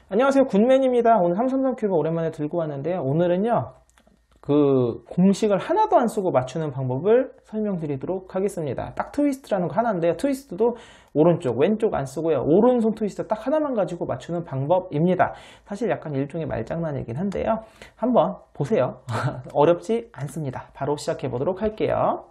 안녕하세요, 굿맨입니다. 오늘 333 큐브 오랜만에 들고 왔는데요. 오늘은요, 공식을 하나도 안 쓰고 맞추는 방법을 설명드리도록 하겠습니다. 딱 트위스트라는 거 하나인데요. 트위스트도 오른쪽, 왼쪽 안 쓰고요. 오른손 트위스트 딱 하나만 가지고 맞추는 방법입니다. 사실 약간 일종의 말장난이긴 한데요. 한번 보세요. 어렵지 않습니다. 바로 시작해 보도록 할게요.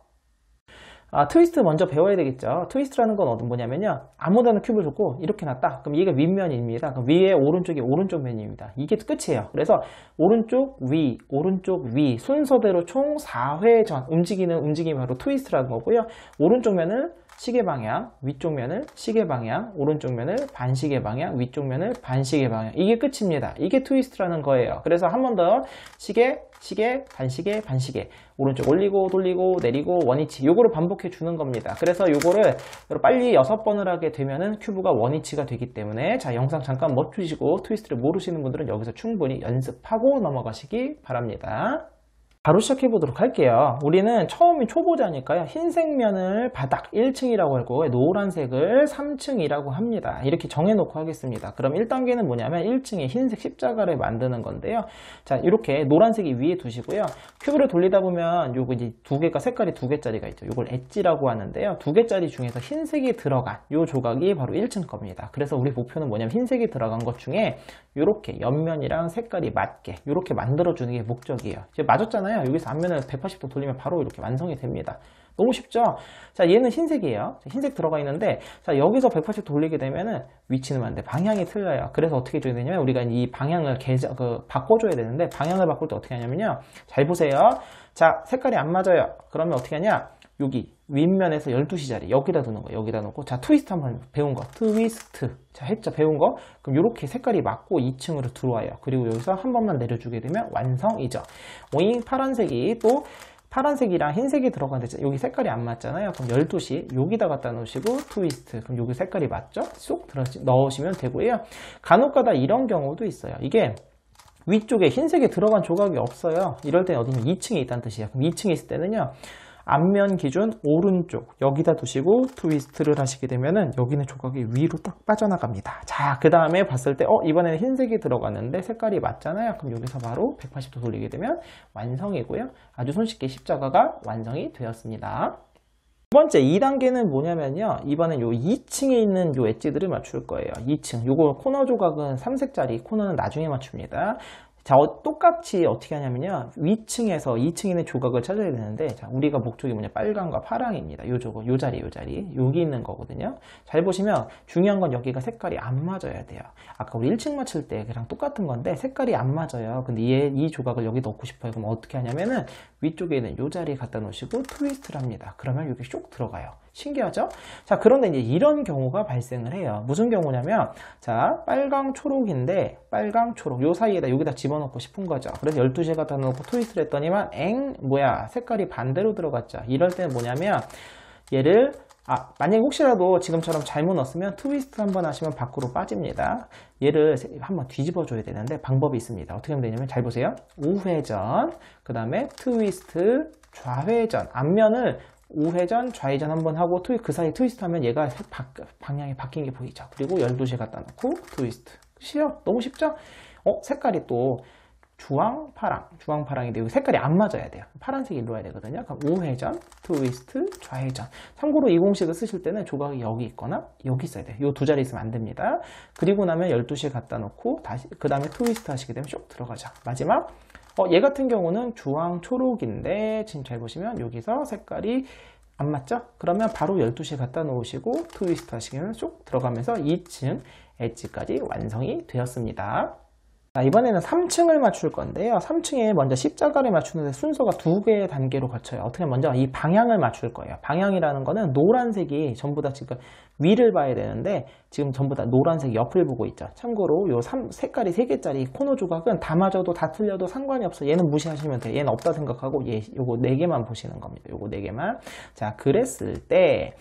트위스트 먼저 배워야 되겠죠. 트위스트라는 건 뭐냐면요. 아무데나 큐브를 줬고 이렇게 놨다. 그럼 이게 윗면입니다. 그럼 위에 오른쪽이 오른쪽 면입니다. 이게 끝이에요. 그래서 오른쪽 위 순서대로 총 4회 움직이는 움직임이 바로 트위스트라는 거고요. 오른쪽 면을 시계 방향, 위쪽 면을 시계 방향, 오른쪽 면을 반시계 방향, 위쪽 면을 반시계 방향. 이게 끝입니다. 이게 트위스트라는 거예요. 그래서 한 번 더 시계, 반시계, 반시계. 오른쪽 올리고 돌리고 내리고 원위치. 요거를 반복해 주는 겁니다. 그래서 요거를 빨리 6번을 하게 되면은 큐브가 원위치가 되기 때문에 자, 영상 잠깐 멈추시고 트위스트를 모르시는 분들은 여기서 충분히 연습하고 넘어가시기 바랍니다. 바로 시작해 보도록 할게요. 우리는 처음이 초보자니까요. 흰색 면을 바닥 1층이라고 하고 노란색을 3층이라고 합니다. 이렇게 정해놓고 하겠습니다. 그럼 1단계는 뭐냐면 1층에 흰색 십자가를 만드는 건데요. 자, 이렇게 노란색이 위에 두시고요. 큐브를 돌리다 보면 요거 이제 두 개가 색깔이 두 개짜리가 있죠. 요걸 엣지라고 하는데요. 두 개짜리 중에서 흰색이 들어간 요 조각이 바로 1층 겁니다. 그래서 우리 목표는 뭐냐면 흰색이 들어간 것 중에 요렇게 옆면이랑 색깔이 맞게 요렇게 만들어주는 게 목적이에요. 이제 맞았잖아요. 여기서 앞면을 180도 돌리면 바로 이렇게 완성이 됩니다. 너무 쉽죠? 자, 얘는 흰색이에요. 흰색 들어가 있는데, 자, 여기서 180도 돌리게 되면은 위치는 안 돼. 방향이 틀려요. 그래서 어떻게 해줘야 되냐면, 우리가 이 방향을 바꿔줘야 되는데, 방향을 바꿀 때 어떻게 하냐면요. 잘 보세요. 자, 색깔이 안 맞아요. 그러면 어떻게 하냐? 여기 윗면에서 12시 자리 여기다 두는 거예요. 여기다 놓고 자, 트위스트 한번 배운 거. 트위스트. 자, 했죠. 배운 거. 그럼 이렇게 색깔이 맞고 2층으로 들어와요. 그리고 여기서 한 번만 내려주게 되면 완성이죠. 오잉 파란색이 또 파란색이랑 흰색이 들어가는데 여기 색깔이 안 맞잖아요. 그럼 12시 여기다 갖다 놓으시고 트위스트. 그럼 여기 색깔이 맞죠? 쏙 넣으시면 되고요. 간혹가다 이런 경우도 있어요. 이게 위쪽에 흰색이 들어간 조각이 없어요. 이럴 때는 어디는 2층에 있다는 뜻이에요. 그럼 2층에 있을 때는요. 앞면 기준 오른쪽 여기다 두시고 트위스트를 하시게 되면은 여기는 조각이 위로 딱 빠져나갑니다. 자, 그 다음에 봤을 때 이번에는 흰색이 들어갔는데 색깔이 맞잖아요. 그럼 여기서 바로 180도 돌리게 되면 완성이고요. 아주 손쉽게 십자가가 완성이 되었습니다. 두 번째 2단계는 뭐냐면요. 이번엔 요 2층에 있는 요 엣지들을 맞출 거예요. 2층. 요거 코너 조각은 3색짜리 코너는 나중에 맞춥니다. 자, 똑같이 어떻게 하냐면요. 위층에서 2층에 있는 조각을 찾아야 되는데, 자, 우리가 목적이 뭐냐. 빨강과 파랑입니다. 요 조각, 요 자리. 여기 있는 거거든요. 잘 보시면 중요한 건 여기가 색깔이 안 맞아야 돼요. 아까 우리 1층 맞출 때 그랑 똑같은 건데, 색깔이 안 맞아요. 근데 이 조각을 여기 넣고 싶어요. 그럼 어떻게 하냐면은 위쪽에 있는 요 자리에 갖다 놓으시고 트위스트를 합니다. 그러면 여기 쏙 들어가요. 신기하죠? 자, 그런데 이제 이런 경우가 발생을 해요. 무슨 경우냐면, 자, 빨강, 초록인데, 빨강, 초록. 요 사이에다 여기다 집어넣고 싶은 거죠. 그래서 12시에 갖다 놓고 트위스트를 했더니만, 뭐야, 색깔이 반대로 들어갔죠. 이럴 때는 뭐냐면, 얘를, 만약에 혹시라도 지금처럼 잘못 넣었으면 트위스트 한번 하시면 밖으로 빠집니다. 얘를 한번 뒤집어 줘야 되는데 방법이 있습니다. 어떻게 하면 되냐면, 잘 보세요. 우회전, 그 다음에 트위스트, 좌회전. 앞면을 우회전, 좌회전 한번 하고 그 사이 트위스트 하면 얘가 방향이 바뀐 게 보이죠. 그리고 12시에 갖다 놓고 트위스트. 너무 쉽죠? 색깔이 또 주황파랑인데 여기 색깔이 안 맞아야 돼요. 파란색이 일로 와야 되거든요. 그럼 우회전, 트위스트, 좌회전. 참고로 이 공식을 쓰실 때는 조각이 여기 있거나 여기 있어야 돼요. 이 두 자리 있으면 안 됩니다. 그리고 나면 12시에 갖다 놓고 다시 그 다음에 트위스트 하시게 되면 쏙 들어가죠. 마지막 얘 같은 경우는 주황 초록인데 지금 잘 보시면 여기서 색깔이 안 맞죠? 그러면 바로 12시에 갖다 놓으시고 트위스트 하시면 쏙 들어가면서 2층 엣지까지 완성이 되었습니다. 자, 이번에는 3층을 맞출 건데요. 3층에 먼저 십자가를 맞추는데 순서가 두 개의 단계로 거쳐요. 어떻게 먼저 이 방향을 맞출 거예요. 방향이라는 거는 노란색이 전부 다 지금 위를 봐야 되는데 지금 전부 다 노란색 옆을 보고 있죠. 참고로 요 색깔이 3개짜리 코너 조각은 다 맞아도 다 틀려도 상관이 없어. 얘는 무시하시면 돼요. 얘는 없다 생각하고 요거 4개만 보시는 겁니다. 요거 4개만. 자, 그랬을 때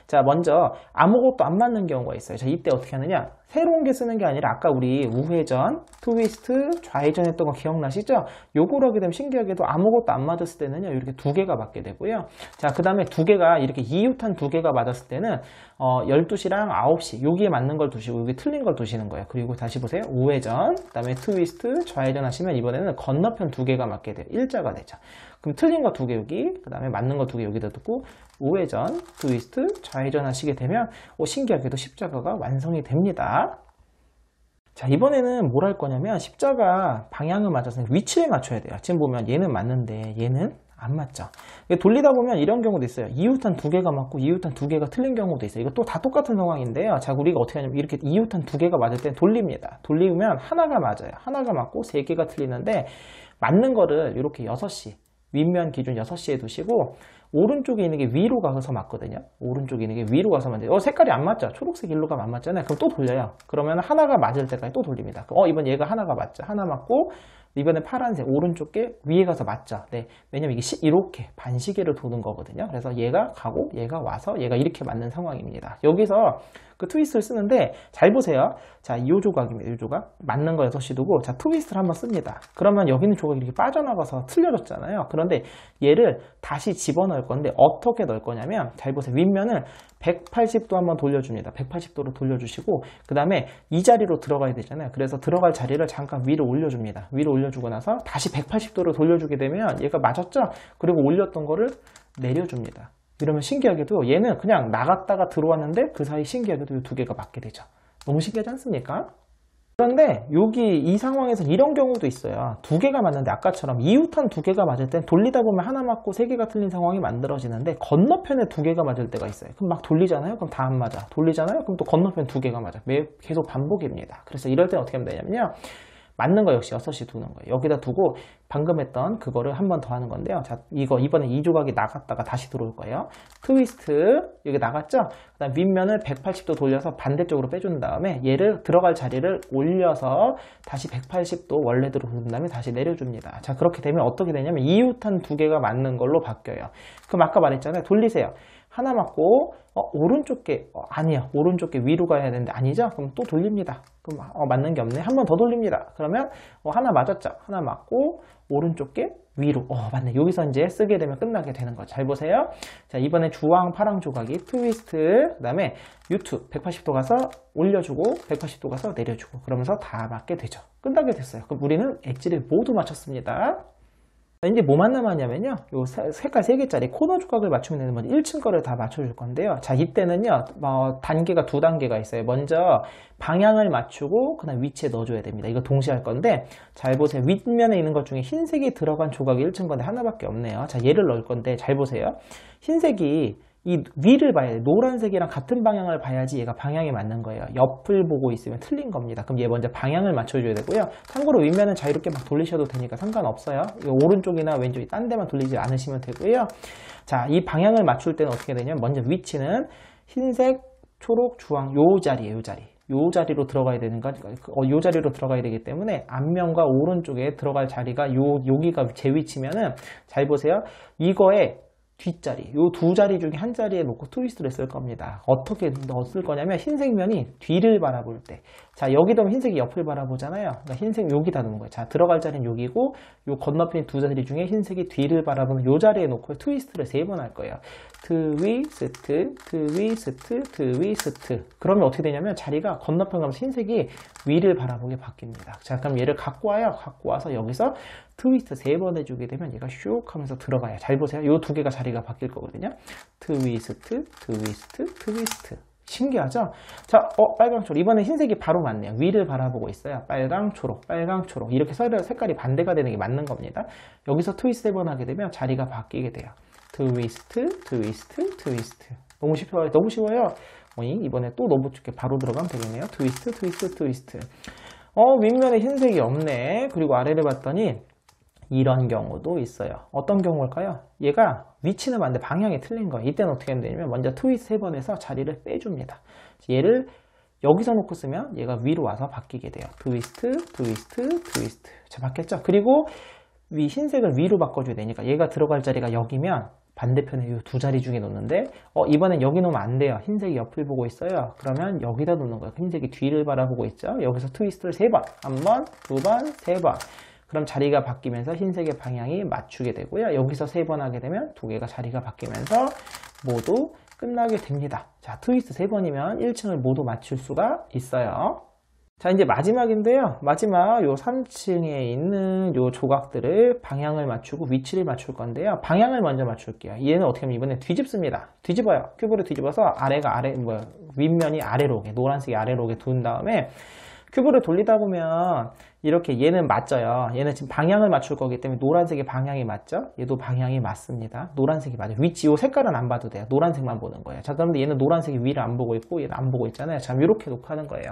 자, 먼저 아무것도 안 맞는 경우가 있어요. 자, 이때 어떻게 하느냐? 새로운 게 쓰는 게 아니라 아까 우리 우회전, 트위스트, 좌회전 했던 거 기억나시죠? 요거를 하게 되면 신기하게도 아무것도 안 맞았을 때는요, 이렇게 두 개가 맞게 되고요. 자, 그 다음에 두 개가 이렇게 이웃한 두 개가 맞았을 때는 12시랑 9시 여기에 맞는 걸 두시고 여기 틀린 걸 두시는 거예요. 그리고 다시 보세요. 우회전, 그 다음에 트위스트, 좌회전 하시면 이번에는 건너편 두 개가 맞게 돼요. 일자가 되죠. 그럼 틀린 거 두 개 여기, 그 다음에 맞는 거 두 개 여기다 두고 우회전, 트위스트, 좌회전 하시게 되면 신기하게도 십자가가 완성이 됩니다. 자, 이번에는 뭘 할 거냐면 십자가 방향을 맞춰서 위치를 맞춰야 돼요. 지금 보면 얘는 맞는데 얘는 안 맞죠. 돌리다 보면 이런 경우도 있어요. 이웃한 두 개가 맞고 이웃한 두 개가 틀린 경우도 있어요. 이거 또 다 똑같은 상황인데요. 자, 우리가 어떻게 하냐면 이렇게 이웃한 두 개가 맞을 때 돌립니다. 돌리면 하나가 맞아요. 하나가 맞고 세 개가 틀리는데 맞는 거를 이렇게 6시 윗면 기준 6시에 두시고 오른쪽에 있는 게 위로 가서 맞거든요. 오른쪽에 있는 게 위로 가서 맞아요. 색깔이 안 맞죠? 초록색 일로 가면 안 맞잖아요. 그럼 또 돌려요. 그러면 하나가 맞을 때까지 또 돌립니다. 이번 얘가 하나가 맞죠? 하나 맞고 이번에 파란색 오른쪽 게 위에 가서 맞죠. 네. 왜냐면 이게 이렇게 반시계로 도는 거거든요. 그래서 얘가 가고 얘가 와서 얘가 이렇게 맞는 상황입니다. 여기서 그 트위스트를 쓰는데 잘 보세요. 자, 이 조각입니다. 이 조각 맞는 거 6시 두고 자, 트위스트를 한번 씁니다. 그러면 여기 있는 조각이 이렇게 빠져나가서 틀려졌잖아요. 그런데 얘를 다시 집어넣을 건데 어떻게 넣을 거냐면 잘 보세요. 윗면을 180도 한번 돌려줍니다. 180도로 돌려주시고 그 다음에 이 자리로 들어가야 되잖아요. 그래서 들어갈 자리를 잠깐 위로 올려줍니다. 위로 올려주고 나서 다시 180도로 돌려주게 되면 얘가 맞았죠? 그리고 올렸던 거를 내려줍니다. 이러면 신기하게도 얘는 그냥 나갔다가 들어왔는데 그 사이 신기하게도 이 두 개가 맞게 되죠. 너무 신기하지 않습니까? 그런데 여기 이 상황에서 이런 경우도 있어요. 두 개가 맞는데 아까처럼 이웃한 두 개가 맞을 땐 돌리다 보면 하나 맞고 세 개가 틀린 상황이 만들어지는데 건너편에 두 개가 맞을 때가 있어요. 그럼 막 돌리잖아요. 그럼 다 안 맞아. 돌리잖아요. 그럼 또 건너편 두 개가 맞아. 계속 반복입니다. 그래서 이럴 땐 어떻게 하면 되냐면요. 맞는 거 역시 6시 두는 거예요. 여기다 두고 방금 했던 그거를 한 번 더 하는 건데요. 자, 이번에 이 조각이 나갔다가 다시 들어올 거예요. 트위스트, 여기 나갔죠? 그 다음 윗면을 180도 돌려서 반대쪽으로 빼준 다음에 얘를 들어갈 자리를 올려서 다시 180도 원래대로 둔 다음에 다시 내려줍니다. 자, 그렇게 되면 어떻게 되냐면 이웃한 두 개가 맞는 걸로 바뀌어요. 그럼 아까 말했잖아요. 돌리세요. 하나 맞고 오른쪽 게 아니야. 오른쪽 게 위로 가야 되는데 아니죠? 그럼 또 돌립니다. 그럼 맞는 게 없네. 한 번 더 돌립니다. 그러면 하나 맞았죠? 하나 맞고 오른쪽 게 위로. 맞네. 여기서 이제 쓰게 되면 끝나게 되는 거. 잘 보세요. 자, 이번에 주황, 파랑 조각이 트위스트, 그 다음에 유투 180도 가서 올려주고 180도 가서 내려주고 그러면서 다 맞게 되죠. 끝나게 됐어요. 그럼 우리는 엣지를 모두 맞췄습니다. 이제 뭐만 남았냐면요. 요 색깔 3개짜리 코너 조각을 맞추면 되는 건 1층 거를 다 맞춰줄 건데요. 자, 이때는요, 단계가 2단계가 있어요. 먼저 방향을 맞추고 그다음 위치에 넣어줘야 됩니다. 이거 동시에 할 건데, 잘 보세요. 윗면에 있는 것 중에 흰색이 들어간 조각이 1층 건데 하나밖에 없네요. 자, 얘를 넣을 건데, 잘 보세요. 흰색이 이 위를 봐야 돼요. 노란색이랑 같은 방향을 봐야지 얘가 방향이 맞는 거예요. 옆을 보고 있으면 틀린 겁니다. 그럼 얘 먼저 방향을 맞춰줘야 되고요. 참고로 윗면은 자유롭게 막 돌리셔도 되니까 상관없어요. 오른쪽이나 왼쪽이 딴 데만 돌리지 않으시면 되고요. 자, 이 방향을 맞출 때는 어떻게 되냐면 먼저 위치는 흰색, 초록, 주황 요 자리예요. 요 자리. 요 자리로 들어가야 되는 거, 요 자리로 들어가야 되기 때문에 앞면과 오른쪽에 들어갈 자리가 여기가 제 위치면은 잘 보세요. 이거에 뒷자리, 요 두 자리 중에 한 자리에 놓고 트위스트를 쓸 겁니다. 어떻게 넣었을 거냐면 흰색 면이 뒤를 바라볼 때, 자, 여기도 흰색이 옆을 바라보잖아요. 그러니까 흰색 여기다 놓는 거예요. 자, 들어갈 자리는 여기고 요 건너편 두 자리 중에 흰색이 뒤를 바라보는 요 자리에 놓고 트위스트를 3번 할 거예요. 트위스트, 트위스트, 트위스트. 그러면 어떻게 되냐면 자리가 건너편 가면서 흰색이 위를 바라보게 바뀝니다. 자, 그럼 얘를 갖고 와요. 갖고 와서 여기서 트위스트 3번 해주게 되면 얘가 슉 하면서 들어가요. 잘 보세요. 요 두 개가 자리가 바뀔 거거든요. 트위스트, 트위스트, 트위스트. 신기하죠? 자, 빨강, 초록. 이번에 흰색이 바로 맞네요. 위를 바라보고 있어요. 빨강, 초록, 빨강, 초록. 이렇게 색깔이 반대가 되는 게 맞는 겁니다. 여기서 트위스트 3번 하게 되면 자리가 바뀌게 돼요. 트위스트, 트위스트, 트위스트. 너무 쉽어요. 너무 쉬워요. 이번에 또 너무 쉽게 바로 들어가면 되겠네요. 트위스트, 트위스트, 트위스트. 윗면에 흰색이 없네. 그리고 아래를 봤더니 이런 경우도 있어요. 어떤 경우일까요? 얘가 위치는 맞는데 방향이 틀린 거예요. 이때는 어떻게 하면 되냐면 먼저 트위스트 3번에서 자리를 빼줍니다. 얘를 여기서 놓고 쓰면 얘가 위로 와서 바뀌게 돼요. 트위스트, 트위스트, 트위스트. 자, 바뀌었죠? 그리고 위 흰색을 위로 바꿔줘야 되니까 얘가 들어갈 자리가 여기면 반대편에 이 두 자리 중에 놓는데 이번엔 여기 놓으면 안 돼요. 흰색이 옆을 보고 있어요. 그러면 여기다 놓는 거예요. 흰색이 뒤를 바라보고 있죠. 여기서 트위스트를 3번, 한 번, 두 번, 3번. 그럼 자리가 바뀌면서 흰색의 방향이 맞추게 되고요. 여기서 3번 하게 되면 두 개가 자리가 바뀌면서 모두 끝나게 됩니다. 자, 트위스트 3번이면 1층을 모두 맞출 수가 있어요. 자, 이제 마지막인데요. 마지막 요 3층에 있는 요 조각들을 방향을 맞추고 위치를 맞출 건데요. 방향을 먼저 맞출게요. 얘는 어떻게 하면 이번에 뒤집습니다. 뒤집어요. 큐브를 뒤집어서 윗면이 아래로 오게, 노란색이 아래로 오게 둔 다음에 큐브를 돌리다 보면 이렇게 얘는 맞져요. 얘는 지금 방향을 맞출 거기 때문에 노란색의 방향이 맞죠? 얘도 방향이 맞습니다. 노란색이 맞아요. 위치, 요 색깔은 안 봐도 돼요. 노란색만 보는 거예요. 자, 그런데 얘는 노란색이 위를 안 보고 있고 얘는 안 보고 있잖아요. 자, 이렇게 놓고 하는 거예요.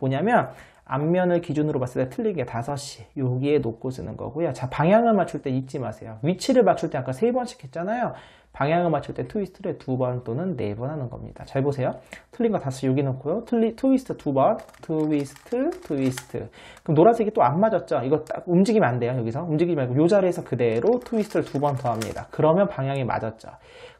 뭐냐면 앞면을 기준으로 봤을 때 틀린 게 5시 여기에 놓고 쓰는 거고요. 자, 방향을 맞출 때 잊지 마세요. 위치를 맞출 때 아까 3번씩 했잖아요. 방향을 맞출 때 트위스트를 2번 또는 4번 하는 겁니다. 잘 보세요. 틀린 거 5시 여기 놓고요. 트위스트 2번, 트위스트. 그럼 노란색이 또 안 맞았죠? 이거 딱 움직이면 안 돼요. 여기서 움직이지 말고 이 자리에서 그대로 트위스트를 2번 더 합니다. 그러면 방향이 맞았죠.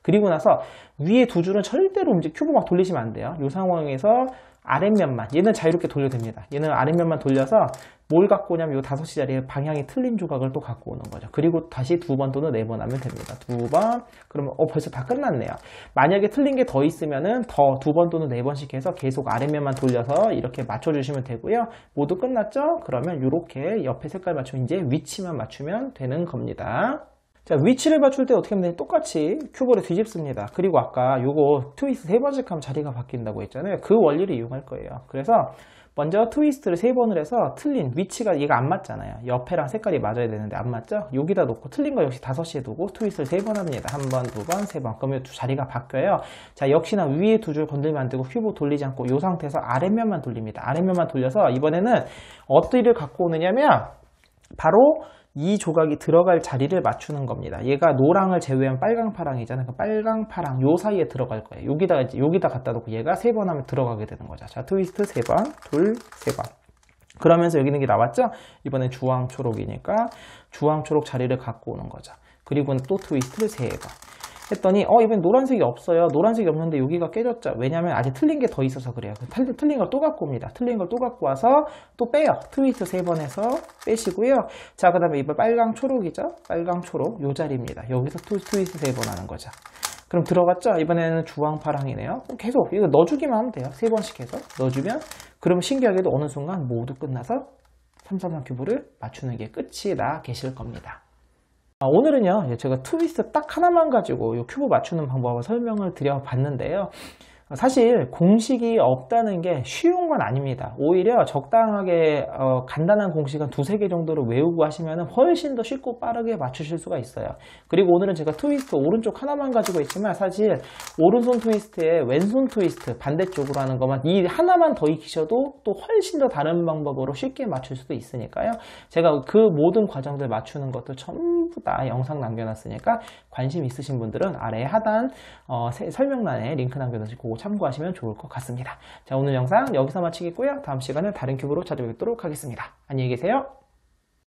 그리고 나서 위에 두 줄은 절대로 큐브 막 돌리시면 안 돼요. 이 상황에서 아랫면만, 얘는 자유롭게 돌려도 됩니다. 얘는 아랫면만 돌려서 뭘 갖고 오냐면 이 5시 자리에 방향이 틀린 조각을 또 갖고 오는 거죠. 그리고 다시 2번 또는 4번 하면 됩니다. 2번, 그러면 벌써 다 끝났네요. 만약에 틀린 게 더 있으면은 더 2번 또는 4번씩 해서 계속 아랫면만 돌려서 이렇게 맞춰주시면 되고요. 모두 끝났죠? 그러면 이렇게 옆에 색깔 맞추면 이제 위치만 맞추면 되는 겁니다. 자, 위치를 맞출 때 어떻게 하면 되냐? 똑같이 큐브를 뒤집습니다. 그리고 아까 요거 트위스트 3번씩 하면 자리가 바뀐다고 했잖아요. 그 원리를 이용할 거예요. 그래서 먼저 트위스트를 3번을 해서 틀린 위치가 얘가 안 맞잖아요. 옆에랑 색깔이 맞아야 되는데 안 맞죠? 여기다 놓고 틀린 거 역시 5시에 두고 트위스트를 3번 합니다. 한 번, 두 번, 3번. 그러면 두 자리가 바뀌어요. 자, 역시나 위에 두 줄 건들면 안 되고 큐브 돌리지 않고 이 상태에서 아랫면만 돌립니다. 아랫면만 돌려서 이번에는 어디를 갖고 오느냐면 바로 이 조각이 들어갈 자리를 맞추는 겁니다. 얘가 노랑을 제외한 빨강 파랑이잖아요. 그 빨강 파랑 요 사이에 들어갈 거예요. 여기다 갖다 놓고 얘가 3번 하면 들어가게 되는 거죠. 자, 트위스트 3번, 둘, 3번. 그러면서 여기 있는 게 나왔죠? 이번엔 주황 초록이니까 주황 초록 자리를 갖고 오는 거죠. 그리고 또 트위스트를 3번. 했더니 이번엔 노란색이 없어요. 노란색이 없는데 여기가 깨졌죠. 왜냐면 아직 틀린 게 더 있어서 그래요. 틀린 걸 또 갖고 옵니다. 틀린 걸 또 갖고 와서 또 빼요. 트위스트 3번 해서 빼시고요. 자, 그 다음에 이번 빨강 초록이죠. 빨강 초록 요 자리입니다. 여기서 트위스트 3번 하는 거죠. 그럼 들어갔죠? 이번에는 주황 파랑이네요. 계속 이거 넣어주기만 하면 돼요. 3번씩 해서 넣어주면 그러면 신기하게도 어느 순간 모두 끝나서 333 큐브를 맞추는 게 끝이 나 계실 겁니다. 오늘은요, 제가 트위스트 딱 하나만 가지고 이 큐브 맞추는 방법을 설명을 드려봤는데요. 사실 공식이 없다는 게 쉬운 건 아닙니다. 오히려 적당하게 간단한 공식은 2-3개 정도를 외우고 하시면 훨씬 더 쉽고 빠르게 맞추실 수가 있어요. 그리고 오늘은 제가 트위스트 오른쪽 하나만 가지고 있지만 사실 오른손 트위스트에 왼손 트위스트 반대쪽으로 하는 것만 이 하나만 더 익히셔도 또 훨씬 더 다른 방법으로 쉽게 맞출 수도 있으니까요. 제가 그 모든 과정들 맞추는 것도 전부 다 영상 남겨놨으니까 관심 있으신 분들은 아래 하단 설명란에 링크 남겨놓으시고 참고하시면 좋을 것 같습니다. 자, 오늘 영상 여기서 마치겠고요. 다음 시간에 다른 큐브로 찾아뵙도록 하겠습니다. 안녕히 계세요.